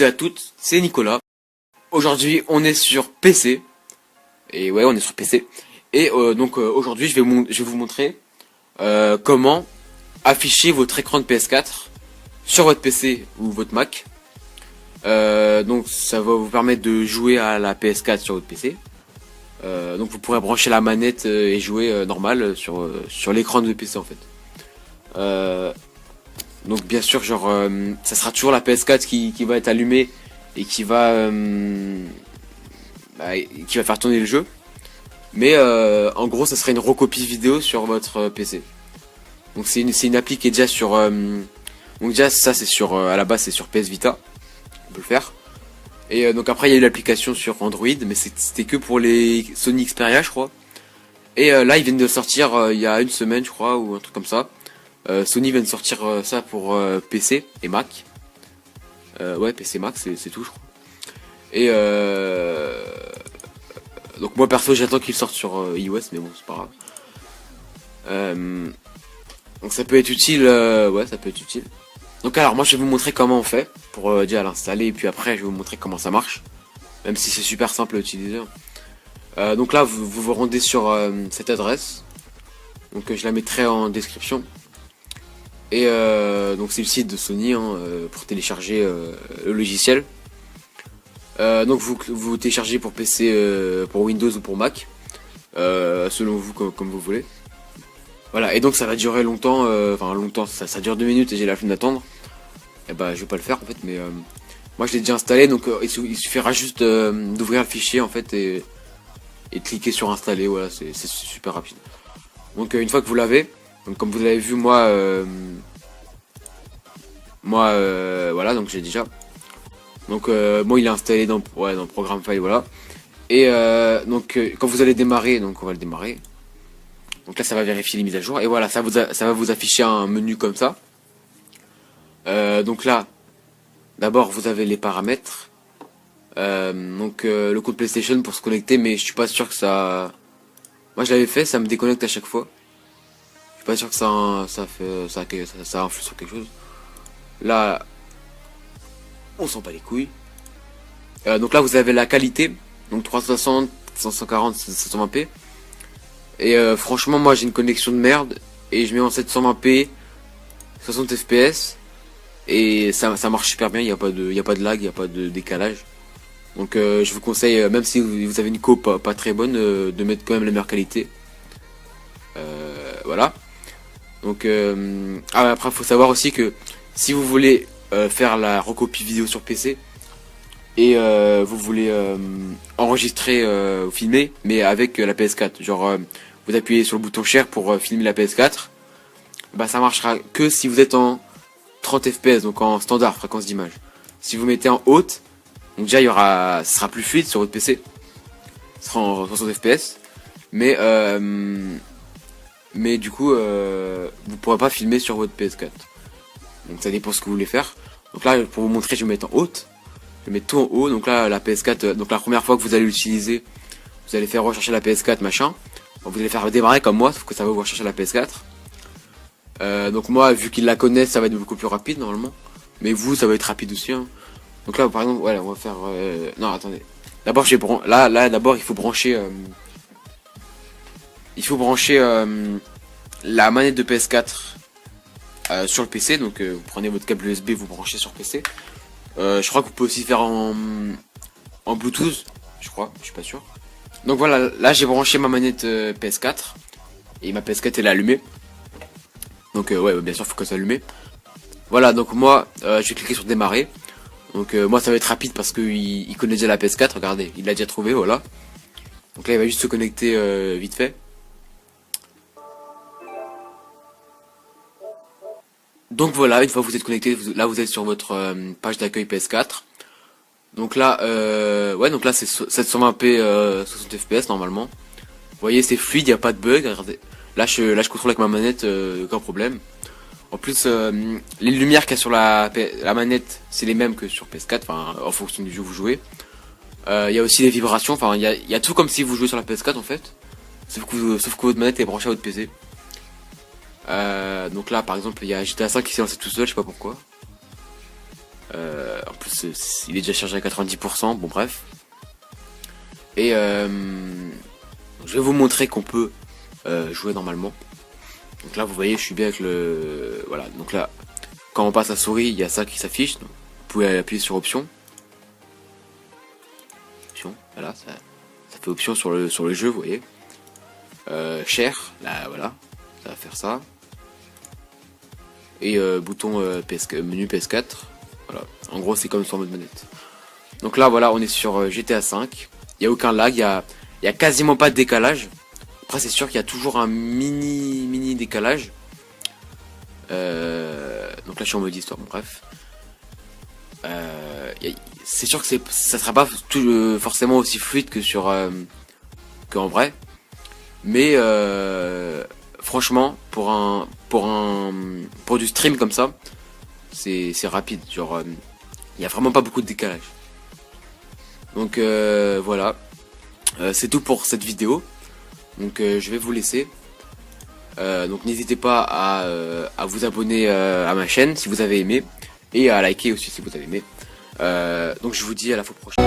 et à toutes, c'est Nicolas. Aujourd'hui, on est sur PC. Et ouais, on est sur PC. Et donc aujourd'hui, je vais vous montrer comment afficher votre écran de PS4 sur votre PC ou votre Mac. Donc ça va vous permettre de jouer à la PS4 sur votre PC. Donc vous pourrez brancher la manette et jouer normal sur l'écran de votre PC en fait. Donc bien sûr, genre ça sera toujours la PS4 qui va être allumée et qui va faire tourner le jeu. Mais en gros, ça serait une recopie vidéo sur votre PC. Donc c'est une appli qui est déjà sur donc déjà ça c'est sur à la base c'est sur PS Vita. On peut le faire. Et donc après il y a eu l'application sur Android, mais c'était que pour les Sony Xperia je crois. Et là ils viennent de sortir il y a une semaine je crois ou un truc comme ça. Sony vient de sortir ça pour PC et Mac. Ouais, PC Mac c'est tout je crois. Et donc moi perso j'attends qu'il sorte sur iOS, mais bon c'est pas grave. Donc ça peut être utile, ouais ça peut être utile. Donc alors moi je vais vous montrer comment on fait pour déjà l'installer, et puis après je vais vous montrer comment ça marche. Même si c'est super simple à utiliser. Donc là vous rendez sur cette adresse. Donc je la mettrai en description. Et donc c'est le site de Sony pour télécharger le logiciel. Donc vous téléchargez pour PC, pour Windows ou pour Mac, selon vous comme vous voulez. Voilà, et donc ça va durer longtemps, enfin longtemps, ça dure 2 minutes et j'ai la flemme d'attendre. Et bah je vais pas le faire en fait, mais moi je l'ai déjà installé, donc il suffira juste d'ouvrir le fichier en fait et de cliquer sur installer, voilà, c'est super rapide. Donc une fois que vous l'avez, donc comme vous l'avez vu moi voilà, donc j'ai déjà. Donc moi il est installé dans Programme File, voilà. Et donc quand vous allez démarrer, donc on va le démarrer. Donc là ça va vérifier les mises à jour et voilà, ça va vous afficher un menu comme ça. Donc là d'abord vous avez les paramètres. Donc le code PlayStation pour se connecter, mais je suis pas sûr que ça. Moi je l'avais fait, ça me déconnecte à chaque fois. Je suis pas sûr que ça influe sur quelque chose. Là on s'en bat les couilles. Donc là vous avez la qualité, donc 360, 140, 720p. Et franchement moi j'ai une connexion de merde et je mets en 720p, 60 fps et ça marche super bien, il n'y a pas de lag, il n'y a pas de décalage. Donc je vous conseille, même si vous avez une co pas très bonne, de mettre quand même la meilleure qualité. Voilà. Donc après il faut savoir aussi que si vous voulez faire la recopie vidéo sur PC et vous voulez enregistrer ou filmer, mais avec la PS4, genre vous appuyez sur le bouton share pour filmer la PS4, bah ça marchera que si vous êtes en 30 fps, donc en standard fréquence d'image. Si vous mettez en haute, donc déjà ça sera plus fluide sur votre PC, ça sera en 60 fps, mais du coup vous pourrez pas filmer sur votre PS4. Donc ça dépend ce que vous voulez faire. Donc là pour vous montrer, je vais mettre en haute. Je vais mettre tout en haut. Donc là la PS4, donc la première fois que vous allez l'utiliser, vous allez faire rechercher la PS4 machin. Donc, vous allez faire démarrer comme moi, sauf que ça va vous rechercher la PS4. Donc moi vu qu'ils la connaissent, ça va être beaucoup plus rapide normalement. Mais vous ça va être rapide aussi. Donc là par exemple, voilà, on va faire. Non attendez. D'abord là d'abord il faut brancher. La manette de PS4 sur le PC. Donc vous prenez votre câble USB, vous branchez sur PC. Je crois que vous pouvez aussi faire en Bluetooth, je crois, je suis pas sûr. Donc voilà, là j'ai branché ma manette PS4 et ma PS4 elle est allumée. Donc ouais, bien sûr faut qu'elle soit allumée. Voilà, donc moi je vais cliquer sur démarrer. Donc moi ça va être rapide parce qu'il connaît déjà la PS4, regardez, il l'a déjà trouvé, voilà. Donc là il va juste se connecter vite fait. Donc voilà, une fois que vous êtes connecté, là vous êtes sur votre page d'accueil PS4. Donc là, ouais, donc là c'est 720p 60 fps normalement. Vous voyez, c'est fluide, il n'y a pas de bug. Regardez. Là je contrôle avec ma manette, aucun problème. En plus, les lumières qu'il y a sur la manette, c'est les mêmes que sur PS4, enfin en fonction du jeu que vous jouez. Il y a aussi les vibrations, enfin il y a tout comme si vous jouez sur la PS4 en fait. Sauf que votre manette est branchée à votre PC. Donc là par exemple il y a GTA 5 qui s'est lancé tout seul, je sais pas pourquoi. En plus, il est déjà chargé à 90%. Bon, bref. Et je vais vous montrer qu'on peut jouer normalement. Donc là, vous voyez, je suis bien avec le... Voilà, donc là, quand on passe à souris, il y a ça qui s'affiche. Vous pouvez appuyer sur option. Option, voilà, ça fait option sur le jeu, vous voyez. Share, là, voilà, ça va faire ça. Et bouton menu PS4. Voilà, en gros, c'est comme sur mode manette. Donc là, voilà, on est sur GTA 5. Il n'y a aucun lag, il y a quasiment pas de décalage. Après, c'est sûr qu'il y a toujours un mini décalage. Donc là, je suis en mode histoire, bon, bref. C'est sûr que ça sera pas forcément aussi fluide que qu'en vrai. Mais franchement, pour du stream comme ça, c'est rapide. Genre, il y a vraiment pas beaucoup de décalage. Donc voilà, c'est tout pour cette vidéo. Donc je vais vous laisser. Donc n'hésitez pas à vous abonner à ma chaîne si vous avez aimé. Et à liker aussi si vous avez aimé. Donc je vous dis à la fois prochaine.